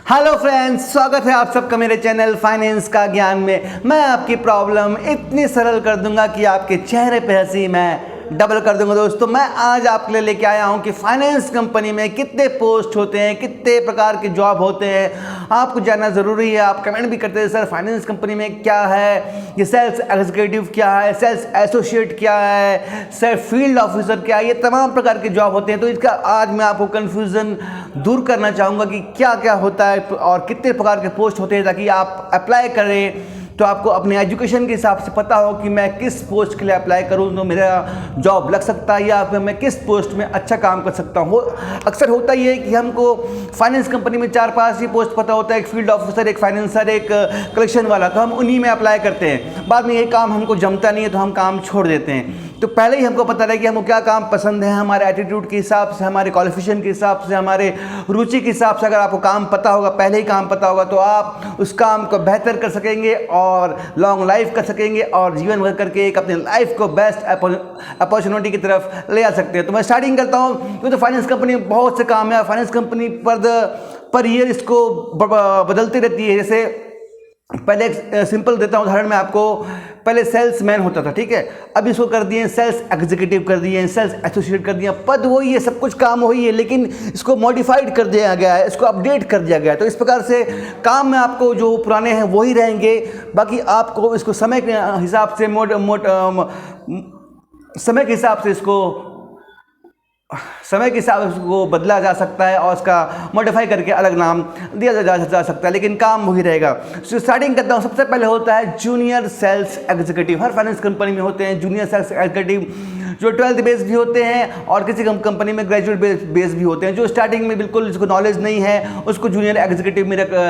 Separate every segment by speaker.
Speaker 1: Hello friends, स्वागत है आप सबका मेरे चैनल फाइनेंस का ज्ञान में। मैं आपकी प्रॉब्लम इतनी सरल कर दूंगा कि आपके चेहरे पे हंसी मैं डबल कर दूंगा। दोस्तों, मैं आज आपके लिए लेके आया हूं कि फाइनेंस कंपनी में कितने पोस्ट होते हैं, कितने प्रकार के जॉब होते हैं, आपको जानना ज़रूरी है। आप कमेंट भी करते हैं सर फाइनेंस कंपनी में क्या है, ये सेल्स एग्जीक्यूटिव क्या है, सेल्स एसोसिएट क्या है, सर फील्ड ऑफिसर क्या है, ये तमाम प्रकार के जॉब होते हैं। तो इसका आज मैं आपको कन्फ्यूज़न दूर करना चाहूँगा कि क्या क्या होता है और कितने प्रकार के पोस्ट होते हैं, ताकि आप अप्लाई करें तो आपको अपने एजुकेशन के हिसाब से पता हो कि मैं किस पोस्ट के लिए अप्लाई करूं तो मेरा जॉब लग सकता है या फिर मैं किस पोस्ट में अच्छा काम कर सकता हूं। अक्सर होता ही है कि हमको फाइनेंस कंपनी में 4-5 ही पोस्ट पता होता है, एक फील्ड ऑफिसर, एक फाइनेंसर, एक कलेक्शन वाला, तो हम उन्हीं में अप्लाई करते हैं। बाद में ये काम हमको जमता नहीं है तो हम काम छोड़ देते हैं। तो पहले ही हमको पता रहे कि हमको क्या काम पसंद है, हमारे एटीट्यूड के हिसाब से, हमारे क्वालिफिकेशन के हिसाब से, हमारे रुचि के हिसाब से अगर आपको काम पता होगा, पहले ही काम पता होगा, तो आप उस काम को बेहतर कर सकेंगे और लॉन्ग लाइफ कर सकेंगे और जीवन भर करके एक अपने लाइफ को बेस्ट अपॉर्चुनिटी की तरफ ले आ सकते हैं। तो मैं स्टार्टिंग करता हूँ क्योंकि तो फाइनेंस कंपनी में बहुत से काम है। फाइनेंस कंपनी पर ईयर इसको बदलती रहती है। जैसे पहले एक सिंपल देता हूँ उदाहरण मैं आपको। पहले सेल्स मैन होता था, ठीक है, अब इसको कर दिए सेल्स एग्जीक्यूटिव कर दिए, सेल्स एसोसिएट कर दिया। पद वही है, सब कुछ काम वही है, लेकिन इसको मॉडिफाइड कर दिया गया है, इसको अपडेट कर दिया गया है। तो इस प्रकार से काम में आपको जो पुराने हैं वही रहेंगे, बाकी आपको इसको समय के हिसाब से समय के हिसाब से इसको बदला जा सकता है और उसका मॉडिफाई करके अलग नाम दिया जा सकता है, लेकिन काम वही रहेगा। स्टार्टिंग करता हूँ। सबसे पहले होता है जूनियर सेल्स एग्जीक्यूटिव। हर फाइनेंस कंपनी में होते हैं जूनियर सेल्स एग्जीक्यूटिव, जो 12th बेस भी होते हैं और किसी कंपनी में ग्रेजुएट बेस भी होते हैं। जो स्टार्टिंग में बिल्कुल जिसको नॉलेज नहीं है उसको जूनियर एग्जीक्यूटिव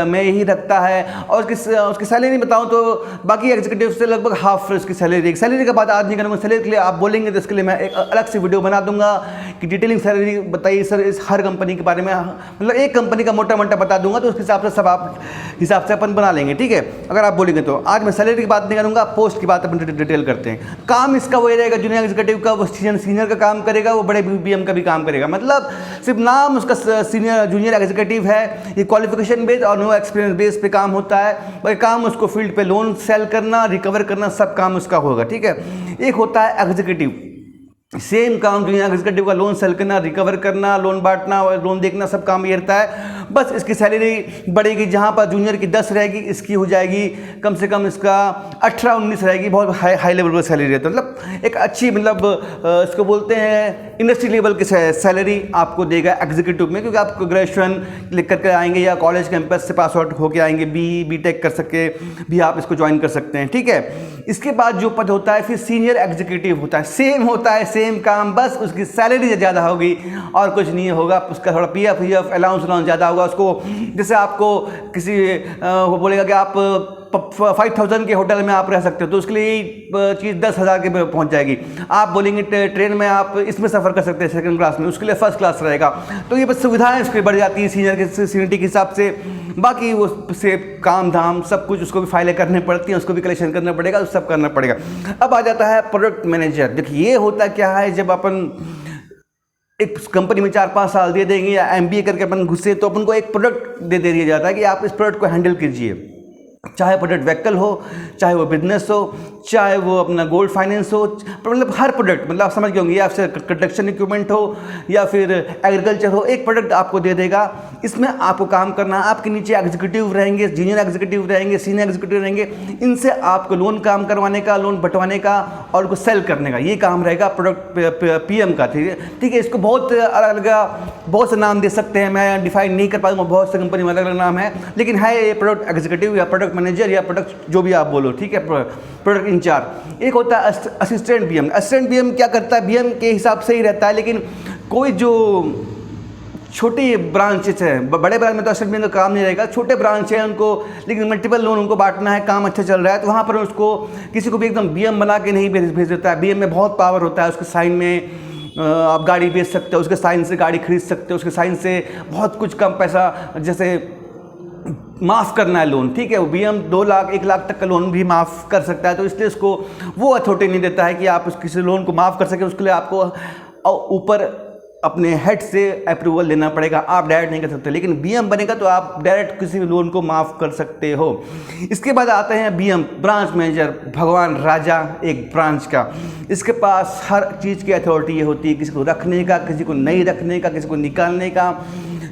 Speaker 1: में ही रखता है और उसकी सैलरी बताऊँ तो बाकी एग्जीक्यूटिव से लगभग हाफ उसकी सैलरी का बात आज नहीं करूँगा। सैलरी के लिए आप बोलेंगे तो इसके लिए मैं एक अलग से वीडियो बना दूंगा कि डिटेलिंग सैलरी बताइए सर इस हर कंपनी के बारे में, मतलब एक कंपनी का मोटा मोटा बता दूंगा तो उसके हिसाब से सब आप हिसाब से अपन बना लेंगे, ठीक है, अगर आप बोलेंगे तो। आज मैं सैलरी की बात नहीं करूँगा, पोस्ट की बात अपन डिटेल करते हैं। काम इसका वही रहेगा जूनियर एग्जीक्यूटिव का, वो सीनियर का काम करेगा, वो बड़े बीएम का भी काम करेगा। मतलब सिर्फ नाम उसका सीनियर जूनियर एग्जीक्यूटिव है, ये क्वालिफिकेशन बेस और नो एक्सपीरियंस बेस पे काम होता है। वही काम उसको फील्ड पे लोन सेल करना, रिकवर करना, सब काम उसका होगा, ठीक है। एक होता है एग्जीक्यूटिव, सेम काम जूनियर एग्जीक्यूटिव का, लोन सेल करना, रिकवर करना, लोन बांटना, लोन देखना, सब काम ये रहता है। बस इसकी सैलरी बढ़ेगी, जहाँ पर जूनियर की 10 रहेगी इसकी हो जाएगी कम से कम इसका 18-19 रहेगी। बहुत हाई लेवल पर सैलरी रहती है, मतलब एक अच्छी, मतलब इसको बोलते हैं इंडस्ट्री लेवल की सैलरी आपको देगा एग्जीक्यूटिव में, क्योंकि आप ग्रेजुएशन लिख करके आएंगे या कॉलेज कैंपस से पास आउट होकर आएंगे, बी.टेक कर सके भी आप इसको ज्वाइन कर सकते हैं, ठीक है। इसके बाद जो पद होता है फिर सीनियर एग्जीक्यूटिव होता है। सेम होता है, सेम काम, बस उसकी सैलरी ज़्यादा होगी और कुछ नहीं होगा। उसका थोड़ा पीएफ अलाउंस ज़्यादा होगा उसको। जैसे आपको किसी वो बोलेगा कि आप 5000 के होटल में आप रह सकते हो तो उसके लिए चीज़ 10,000 के पहुंच जाएगी। आप बोलेंगे ट्रेन में आप इसमें सफ़र कर सकते हैं सेकंड क्लास में, उसके लिए फर्स्ट क्लास रहेगा। तो ये बस सुविधाएं उसकी बढ़ जाती है सीनियरिटी के हिसाब से। बाकी वो से काम धाम सब कुछ उसको भी फाइलें करनी पड़ती हैं, उसको भी कलेक्शन करना पड़ेगा, सब करना पड़ेगा। अब आ जाता है प्रोडक्ट मैनेजर। देखिए ये होता क्या है, जब अपन एक कंपनी में 4-5 साल दे देंगे या MBA करके अपन घुसे तो अपन को एक प्रोडक्ट दे दिया जाता है कि आप इस प्रोडक्ट को हैंडल कीजिए। चाहे प्रोडक्ट व्हीकल हो, चाहे वो बिजनेस हो, चाहे वो अपना गोल्ड फाइनेंस हो, मतलब हर प्रोडक्ट, मतलब आप समझ गए होंगे, या फिर कंस्ट्रक्शन इक्विपमेंट हो या फिर एग्रीकल्चर हो, एक प्रोडक्ट आपको दे देगा। इसमें आपको काम करना, आपके नीचे एग्जीक्यूटिव रहेंगे, जूनियर एग्जीक्यूटिव रहेंगे, सीनियर एग्जीक्यूटिव रहेंगे। इनसे आपको लोन काम करवाने का, लोन बंटवाने का और उनको सेल करने का, ये काम रहेगा प्रोडक्ट PM का, ठीक है। इसको बहुत अलग अलग बहुत से नाम दे सकते हैं, मैं डिफाइन नहीं कर पाऊंगा, बहुत से कंपनी में अलग अलग नाम है, लेकिन है ये प्रोडक्ट एग्जीक्यूटिव या प्रोडक्ट मैनेजर या प्रोडक्ट जो भी आप बोलो, ठीक है, प्रोडक्ट इंचार्ज। एक होता है असिस्टेंट BM। असिस्टेंट BM क्या करता है, BM के हिसाब से ही रहता है, लेकिन कोई जो छोटी ब्रांचेस हैं, बड़े ब्रांच में तो असिस्टेंट BM का काम नहीं रहेगा, छोटे ब्रांच है उनको, लेकिन मल्टीपल लोन उनको बांटना है, काम अच्छा चल रहा है तो वहाँ पर उसको किसी को भी एकदम BM बना के नहीं भेज देता है। BM में बहुत पावर होता है, उसके साइन में आप गाड़ी बेच सकते हो, उसके साइन से गाड़ी खरीद सकते हो, उसके साइन से बहुत कुछ कम पैसा, जैसे माफ़ करना है लोन, ठीक है, वो BM 2 लाख 1 लाख तक का लोन भी माफ़ कर सकता है। तो इसलिए उसको वो अथॉरिटी नहीं देता है कि आप किसी लोन को माफ़ कर सकें, उसके लिए आपको ऊपर अपने हेड से अप्रूवल लेना पड़ेगा, आप डायरेक्ट नहीं कर सकते। लेकिन बीएम बनेगा तो आप डायरेक्ट किसी भी लोन को माफ़ कर सकते हो। इसके बाद आते हैं बीएम, ब्रांच मैनेजर, भगवान राजा एक ब्रांच का। इसके पास हर चीज़ की अथॉरिटी होती है, किसी को रखने का, किसी को नहीं रखने का, किसी को निकालने का,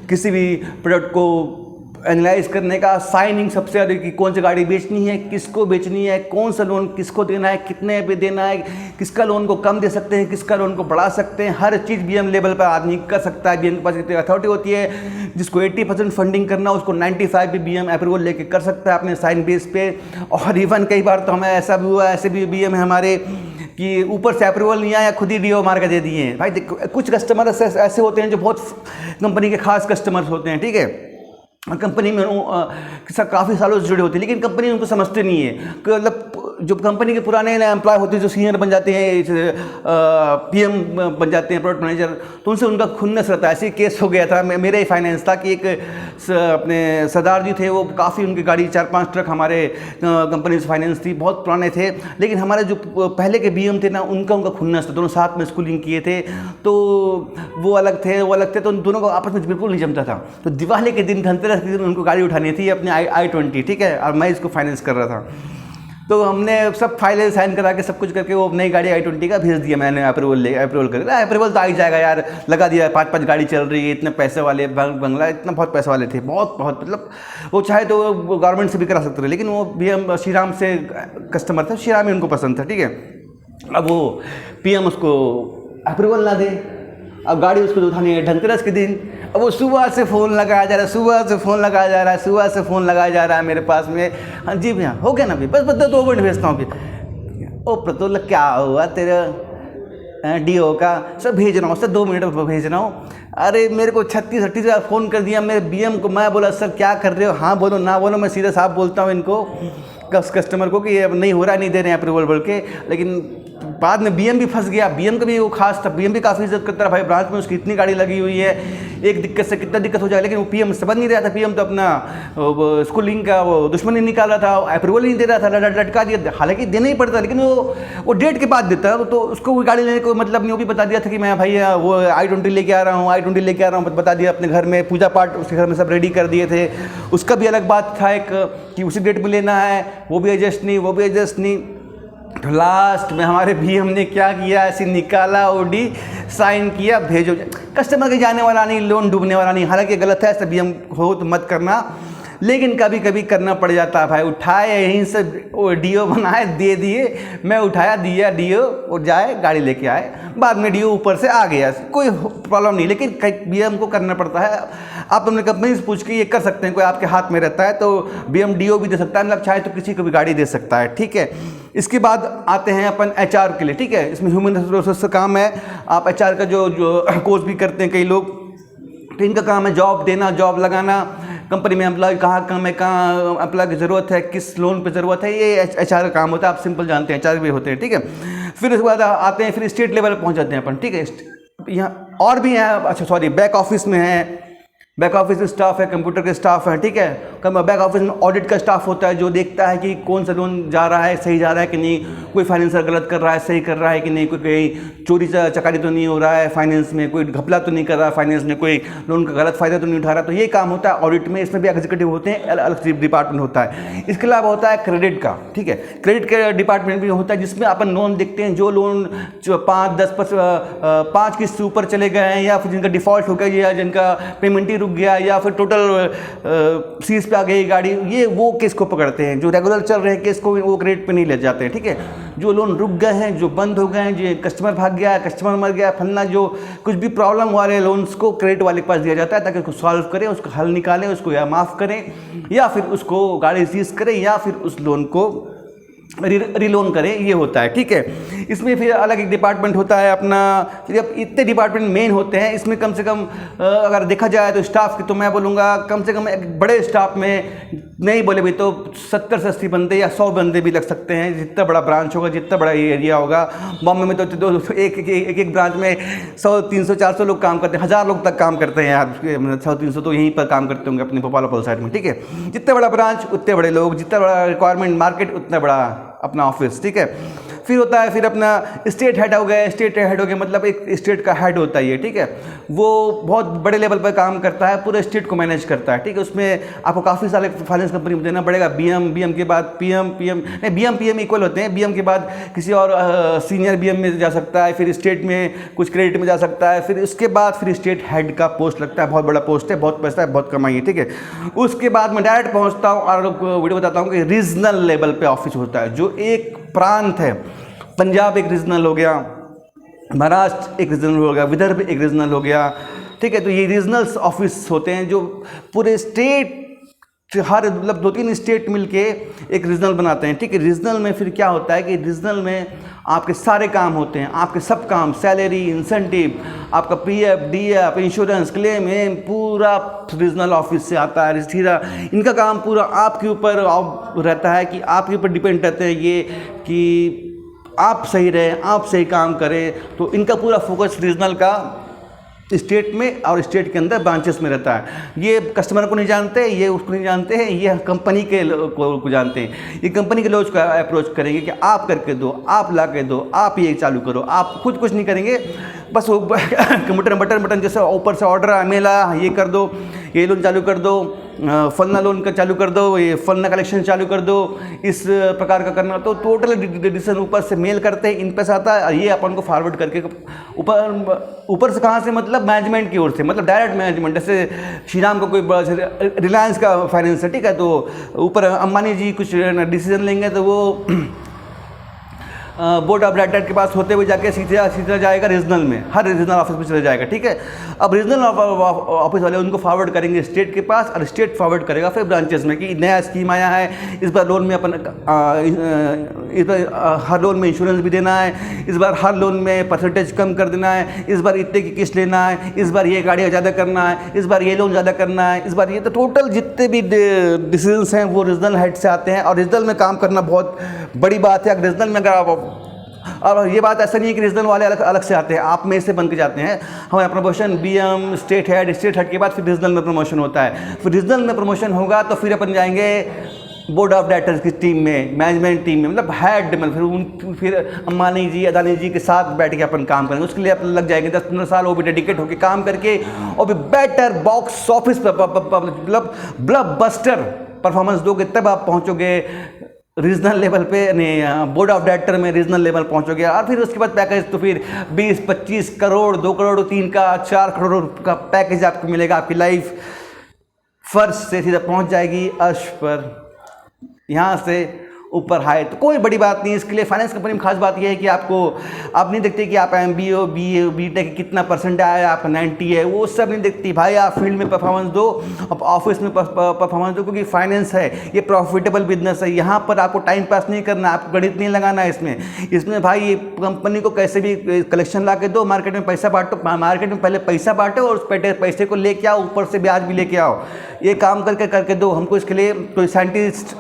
Speaker 1: किसी भी प्रोडक्ट को एनालाइज करने का, साइनिंग सबसे ज़्यादा कि कौन सी गाड़ी बेचनी है, किसको बेचनी है, कौन सा लोन किसको देना है, कितने पे देना है, किसका लोन को कम दे सकते हैं, किसका लोन को बढ़ा सकते हैं, हर चीज़ बीएम लेवल पर आदमी कर सकता है। बीएम के पास इतनी अथॉरिटी होती है, जिसको 80% फंडिंग करना उसको 95 भी बीएम अप्रूवल लेके कर सकता है अपने साइन बेस पे। और इवन कई बार तो हमें ऐसा भी हुआ, ऐसे भी बीएम है हमारे कि ऊपर से अप्रूवल नहीं आया, खुद ही डीओ मार के दे दिए हैं। भाई कुछ कस्टमर ऐसे होते हैं जो बहुत कंपनी के खास कस्टमर्स होते हैं, ठीक है, कंपनी में काफ़ी सालों से जुड़े होते हैं, लेकिन कंपनी उनको समझते नहीं है। मतलब जो कंपनी के पुराने एम्प्लॉय होते हैं, जो सीनियर बन जाते हैं, पीएम बन जाते हैं, प्रोडक्ट मैनेजर, तो उनसे उनका खुन्नस रहता है। ऐसे केस हो गया था, मेरा ही फाइनेंस था कि एक अपने सरदार जी थे, वो काफ़ी उनकी गाड़ी 4-5 ट्रक हमारे कंपनी से फाइनेंस थी, बहुत पुराने थे, लेकिन हमारे जो पहले के बीएम थे ना, उनका खुन्नस था, दोनों साथ में स्कूलिंग किए थे, तो वो अलग थे, तो उन दोनों को आपस में बिल्कुल नहीं जमता था। तो दिवाली के दिन, धनतेरस के दिन उनको गाड़ी उठानी थी अपने i20, ठीक है, और मैं इसको फाइनेंस कर रहा था। तो हमने सब फाइलें साइन करा के सब कुछ करके वो नई गाड़ी i20 का भेज दिया मैंने, अप्रूवल कर, अप्रूवल तो आ ही जाएगा यार, लगा दिया, 5-5 गाड़ी चल रही है, इतने पैसे वाले बंगला, इतना बहुत पैसे वाले थे, बहुत मतलब वो चाहे तो गवर्नमेंट से भी करा सकते थे, लेकिन वो बीएम श्रीराम से कस्टमर था, श्रीराम ही उनको पसंद था, ठीक है। अब वो पीएम उसको अप्रूवल ना दे, अब गाड़ी उसको उठानी है धनतेरस के दिन, अब वो सुबह से फ़ोन लगाया जा रहा है, सुबह से फ़ोन लगाया जा रहा है मेरे पास में। हाँ जी भैया, हो गया ना भैया, बस 2 मिनट भेजता हूँ भैया। ओ प्रतुल, क्या हुआ तेरा डीओ का? सर भेज रहा हूँ सर, 2 मिनट में भेज रहा हूँ। अरे मेरे को 36-38 बार फ़ोन कर दिया मेरे बीएम को। मैं बोला सर क्या कर रहे हो, हाँ बोलो ना बोलो, मैं सीधा साफ बोलता हूँ इनको कस्टमर को कि ये नहीं हो रहा, नहीं दे रहे हैं अप्रूवल बोल के। लेकिन बाद में बीएम भी फंस गया, बीएम का भी वो खास था, बीएम भी काफ़ी इज्जत करता रहा, भाई ब्रांच में उसकी इतनी गाड़ी लगी हुई है, एक दिक्कत से कितना दिक्कत हो जाए, लेकिन वो पीएम समझ नहीं रहा था। पीएम तो अपना स्कूलिंग का वो दुश्मनी निकाल रहा था, अप्रूवल नहीं दे रहा था, लटका दिया। हालांकि देना ही पड़ता, लेकिन वो डेट के बाद देता, तो उसको वो गाड़ी लेने को मतलब नहीं। वो भी बता दिया था कि मैं भाई वो i20 लेके आ रहा हूँ, बता दिया अपने घर में, पूजा पाठ उसके घर में सब रेडी कर दिए थे। उसका भी अलग बात था एक कि उसी डेट में लेना है, वो भी एडजस्ट नहीं। तो लास्ट में हमारे बीएम ने क्या किया, ऐसे निकाला ओडी, साइन किया, भेजो। कस्टमर के जाने वाला नहीं, लोन डूबने वाला नहीं। हालांकि गलत है, ऐसा बीएम हो तो मत करना, लेकिन कभी कभी करना पड़ जाता है भाई। उठाए यहीं से वो डीओ बनाए, दे दिए, मैं उठाया, दिया डीओ, और जाए गाड़ी लेके आए, बाद में डीओ ऊपर से आ गया, कोई प्रॉब्लम नहीं। लेकिन बीएम को करना पड़ता है। आप अपने कंपनी से पूछ के ये कर सकते हैं, कोई आपके हाथ में रहता है तो बीएम डीओ भी दे सकता है, मतलब चाहे तो किसी को भी गाड़ी दे सकता है, ठीक है। इसके बाद आते हैं अपन एचआर के लिए, ठीक है। इसमें ह्यूमन रिसोर्सेज का काम है। आप एचआर का जो कोर्स भी करते हैं कई लोग, तो इनका काम है जॉब देना, जॉब लगाना, कंपनी में एम्प्लॉय कहाँ कम है, कहाँ एम्प्लॉय की ज़रूरत है, किस लोन पे ज़रूरत है, ये एचआर का काम होता है। आप सिंपल जानते हैं, एचआर भी होते हैं, ठीक है। फिर उसके बाद आते हैं, फिर स्टेट लेवल पर पहुँच जाते हैं अपन, ठीक है। यहाँ और भी हैं, अच्छा सॉरी, बैक ऑफिस में है, बैक ऑफिस स्टाफ है, कंप्यूटर के स्टाफ है, ठीक है। बैक ऑफिस में ऑडिट का स्टाफ होता है, जो देखता है कि कौन सा लोन जा रहा है, सही जा रहा है कि नहीं, कोई फाइनेंसर गलत कर रहा है, सही कर रहा है कि नहीं, कोई कहीं चोरी चकारी तो नहीं हो रहा है फाइनेंस में, कोई घपला तो नहीं कर रहा है फाइनेंस में, कोई लोन का गलत फायदा तो नहीं उठा रहा। तो ये काम होता है ऑडिट में। इसमें भी एग्जीक्यूटिव होते हैं, अलग डिपार्टमेंट होता है। इसके अलावा होता है क्रेडिट का, ठीक है। क्रेडिट के डिपार्टमेंट भी होता है, जिसमें अपन लोन देखते हैं, जो लोन 5 किस्त से ऊपर चले गए हैं, या फिर जिनका डिफॉल्ट हो गया, या जिनका पेमेंट ही रुक गया, या फिर टोटल सीज पे आ गई गाड़ी, ये वो केस को पकड़ते हैं। जो रेगुलर चल रहे हैं केस को वो क्रेडिट पे नहीं ले जाते हैं, ठीक है। जो लोन रुक गए हैं, जो बंद हो गए हैं, जो कस्टमर भाग गया, कस्टमर मर गया, फलना, जो कुछ भी प्रॉब्लम वाले लोन्स को क्रेडिट वाले के पास दिया जाता है, ताकि उसको सॉल्व करें, उसको हल निकालें, उसको या माफ़ करें, या फिर उसको गाड़ी सीज करें, या फिर उस लोन को रिलोन करें, ये होता है, ठीक है। इसमें फिर अलग एक डिपार्टमेंट होता है अपना। जब इतने डिपार्टमेंट मेन होते हैं, इसमें कम से कम अगर देखा जाए तो स्टाफ की, तो मैं बोलूँगा कम से कम एक बड़े स्टाफ में नहीं बोले भी तो 70 से 80 बंदे या 100 बंदे भी लग सकते हैं, जितना बड़ा ब्रांच होगा, जितना बड़ा एरिया होगा। बॉम्बे में तो एक ब्रांच में 100, 300, 400 लोग काम करते हैं, 1000 लोग तक काम करते हैं यार। 100-300 तो यहीं पर काम करते होंगे अपने भोपाल साइड में, ठीक है। जितने बड़ा ब्रांच उतने बड़े लोग, जितना बड़ा रिक्वायरमेंट मार्केट उतना बड़ा अपना ऑफिस, ठीक है। फिर होता है फिर अपना स्टेट हेड हो गया। स्टेट हेड हो गया मतलब एक स्टेट का हेड होता है ये, ठीक है। वो बहुत बड़े लेवल पर काम करता है, पूरे स्टेट को मैनेज करता है, ठीक है। उसमें आपको काफ़ी सारे फाइनेंस कंपनी में देना पड़ेगा। बीएम के बाद पीएम नहीं, बीएम इक्वल होते हैं। बीएम के बाद किसी और सीनियर बीएम में जा सकता है, फिर स्टेट में कुछ क्रेडिट में जा सकता है, फिर उसके बाद फिर स्टेट हेड का पोस्ट लगता है। बहुत बड़ा पोस्ट है, बहुत पैसा है, बहुत कमाई है, ठीक है। उसके बाद मैं डायरेक्ट पहुंचता हूं और वीडियो बताता हूं कि रीजनल लेवल पे ऑफिस होता है, जो एक प्रांत है। पंजाब एक रीजनल हो गया, महाराष्ट्र एक रीजनल हो गया, विदर्भ एक रीजनल हो गया, ठीक है। तो ये रीजनल्स ऑफिस होते हैं जो पूरे स्टेट, हर मतलब 2-3 स्टेट मिलके एक रीजनल बनाते हैं, ठीक है। रीजनल में फिर क्या होता है कि रीजनल में आपके सारे काम होते हैं, आपके सब काम, सैलरी, इंसेंटिव, आपका पीएफ, डीएफ, इंश्योरेंस, क्लेम, पूरा रीजनल ऑफिस से आता है। सीधा इनका काम पूरा आपके ऊपर रहता है कि आपके ऊपर डिपेंड रहते हैं ये कि आप सही रहें, आप सही काम करें। तो इनका पूरा फोकस रीजनल का स्टेट में और स्टेट के अंदर ब्रांचेस में रहता है। ये कस्टमर को नहीं जानते, ये उसको नहीं जानते हैं, ये कंपनी के को जानते हैं। ये कंपनी के लोग को अप्रोच करेंगे कि आप करके दो, आप ला के दो, आप ये चालू करो। आप खुद कुछ नहीं करेंगे, बस वो बटन जैसे ऊपर से ऑर्डर मेला, ये कर दो, ये लोन चालू कर दो, फलना लोन का चालू कर दो, ये फलना कलेक्शन चालू कर दो, इस प्रकार का करना। तो टोटल डिसीजन ऊपर से मेल करते हैं, इन पे आता है और ये अपन को फॉरवर्ड करके ऊपर से कहाँ से मतलब मैनेजमेंट की ओर से, मतलब डायरेक्ट मैनेजमेंट। जैसे श्री राम का कोई रिलायंस का फाइनेंस है, ठीक है, तो ऊपर अंबानी जी कुछ डिसीजन लेंगे तो वो बोर्ड ऑफ डायरेक्टर के पास होते हुए जाके सीधा जाएगा रीजनल में, हर रीजनल ऑफिस में चला जाएगा, ठीक है। अब रीजनल ऑफिस वाले उनको फॉरवर्ड करेंगे स्टेट के पास और स्टेट फॉरवर्ड करेगा फिर ब्रांचेस में कि नया स्कीम आया है, इस बार लोन में अपन इस बार हर लोन में इंश्योरेंस भी देना है, इस बार हर लोन में परसेंटेज कम कर देना है, इस बार इतने की किस्त लेना है, इस बार ये गाड़ियाँ ज़्यादा करना है, इस बार ये लोन ज़्यादा करना है, इस बार ये। तो टोटल जितने भी डिसीजंस हैं वो रीजनल हेड से आते हैं और रीजनल में काम करना बहुत बड़ी बात है। रीजनल में अगर आप, और ये बात ऐसा नहीं है कि रीजनल वाले अलग से आते हैं, आप में से बन के जाते हैं। हमारा प्रमोशन बीएम, स्टेट हेड के बाद फिर रीजनल में प्रमोशन होता है। फिर रीजनल में प्रमोशन होगा तो फिर अपन जाएंगे बोर्ड ऑफ डायरेक्टर्स की टीम में, मैनेजमेंट टीम में, मतलब हेड में। फिर अंबानी जी, अदानी जी के साथ बैठ के अपन काम करेंगे। उसके लिए अपन लग जाएंगे 10-15 साल, वो भी डेडिकेट होकर काम करके, और भी बेटर बॉक्स ऑफिस मतलब ब्लॉकबस्टर परफॉर्मेंस दोगे, तब आप पहुँचोगे रीजनल लेवल पे, नहीं बोर्ड ऑफ डायरेक्टर में रीजनल लेवल पहुंचोगे। और फिर उसके बाद पैकेज तो फिर 20-25 करोड़, 2 करोड़, 3 का 4 करोड़ का पैकेज आपको मिलेगा। आपकी लाइफ फर्श से सीधा पहुंच जाएगी अर्श पर, यहाँ से ऊपर हाई। तो कोई बड़ी बात नहीं। इसके लिए फाइनेंस कंपनी में खास बात यह है कि आप नहीं देखते कि आप MBA हो, BA, BTech कितना परसेंट आया, आपका 90 है, वो सब नहीं देखती भाई। आप फील्ड में परफॉर्मेंस दो, आप ऑफिस में परफॉर्मेंस दो, क्योंकि फाइनेंस है, ये प्रॉफिटेबल बिजनेस है। यहाँ पर आपको टाइम पास नहीं करना, आपको गणित नहीं लगाना है इसमें भाई। ये कंपनी को कैसे भी कलेक्शन ला के दो, मार्केट में पैसा बांटो, मार्केट में पहले पैसा बांटो और उस पैसे को लेके आओ, ऊपर से ब्याज भी लेके आओ। ये काम करके दो। हमको इसके लिए कोई साइंटिस्ट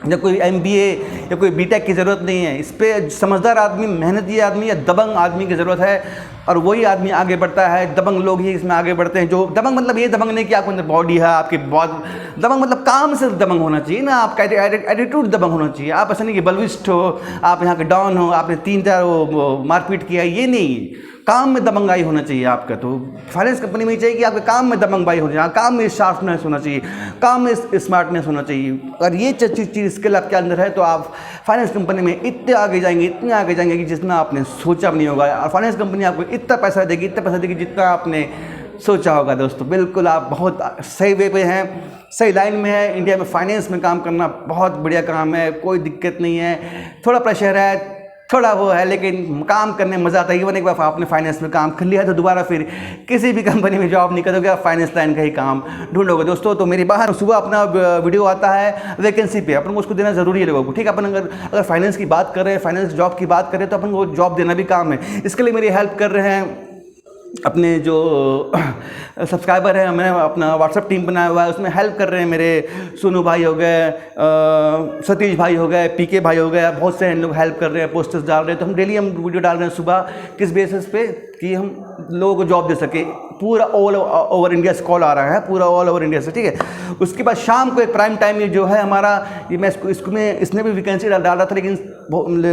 Speaker 1: या कोई MBA या कोई BTech की ज़रूरत नहीं है। इस पर समझदार आदमी, मेहनती आदमी या दबंग आदमी की ज़रूरत है, और वही आदमी आगे बढ़ता है। दबंग लोग ही इसमें आगे बढ़ते हैं। जो दबंग मतलब ये दबंग नहीं कि आपके अंदर बॉडी है, आपकी बहुत दबंग मतलब काम से दबंग होना चाहिए ना, आपका एटीट्यूड दबंग होना चाहिए। आप ऐसा नहीं कि बलविस्ट हो, आप यहाँ के डॉन हो, आपने 3-4 मारपीट किया, ये नहीं। काम में दबंगाई होना चाहिए आपका। तो फाइनेंस कंपनी में ही चाहिए कि आपके काम में दबंगाई होनी चाहिए, काम में शार्पनेस होना चाहिए, काम में स्मार्टनेस होना चाहिए। अगर ये चीज़ स्किल आपके अंदर है तो आप फाइनेंस कंपनी में इतने आगे जाएंगे कि जितना आपने सोचा भी नहीं होगा। और फाइनेंस कंपनी आपको इतना पैसा देगी जितना आपने सोचा होगा। दोस्तों बिल्कुल आप बहुत सही वे पे हैं, सही लाइन में है। इंडिया में फाइनेंस में काम करना बहुत बढ़िया काम है, कोई दिक्कत नहीं है। थोड़ा प्रेशर है, थोड़ा वो है, लेकिन काम करने में मज़ा आता है। इवन एक बार आपने फाइनेंस में काम कर लिया तो दोबारा फिर किसी भी कंपनी में जॉब नहीं करोगे, आप फाइनेंस लाइन का ही काम ढूंढोगे। दोस्तों तो मेरी बाहर सुबह अपना वीडियो आता है वैकेंसी पे, अपन को उसको देना ज़रूरी है लोगों को, ठीक है। अपन अगर फाइनेंस की बात कर रहे हैं, फाइनेंस जॉब की बात करें, तो अपन को जॉब देना भी काम है। इसके लिए मेरी हेल्प कर रहे हैं अपने जो सब्सक्राइबर हैं। मैंने अपना व्हाट्सएप टीम बनाया हुआ है, उसमें हेल्प कर रहे हैं मेरे सोनू भाई हो गए, सतीश भाई हो गए, PK भाई हो गए, बहुत से लोग हेल्प कर रहे हैं, पोस्टर्स डाल रहे हैं। तो हम डेली वीडियो डाल रहे हैं सुबह। किस बेसिस पे? कि हम लोगों को जॉब दे सके। पूरा ऑल ओवर इंडिया से कॉल आ रहा है, पूरा ऑल ओवर इंडिया से, ठीक है। उसके बाद शाम को एक प्राइम टाइम में जो है हमारा, ये मैं इसमें इसने भी वैकेंसी डाल रहा था, लेकिन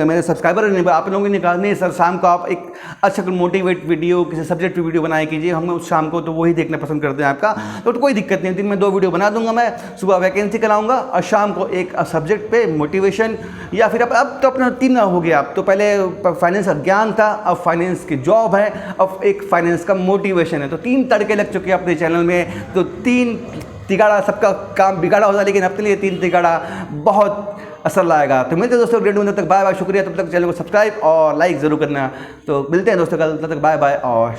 Speaker 1: मेरे सब्सक्राइबर नहीं, आप लोगों ने कहा नहीं सर शाम को आप एक अच्छा मोटिवेट वीडियो किसी सब्जेक्ट पे वीडियो बनाया कीजिए, हम उस शाम को तो वही देखना पसंद करते हैं आपका। तो कोई दिक्कत नहीं, दिन में 2 वीडियो बना दूंगा मैं, सुबह वैकेंसी कराऊंगा और शाम को एक सब्जेक्ट पे मोटिवेशन, या फिर अब तो अपना 3 हो गया। अब तो पहले फाइनेंस का ज्ञान था, अब फाइनेंस की जॉब है, अब एक फाइनेंस का मोटिवेशन है। तो 3 तड़के लग चुके हैं अपने चैनल में। तो 3 तिगाड़ा, सबका काम बिगाड़ा होता है, लेकिन अपने लिए 3 तिगाड़ा बहुत असर लाएगा। तो मिलते हैं दोस्तों अगले वीडियो में, तब तक बाय बाय, शुक्रिया। तब तक चैनल को सब्सक्राइब और लाइक ज़रूर करना। तो मिलते हैं दोस्तों कल, तब तक बाय बाय और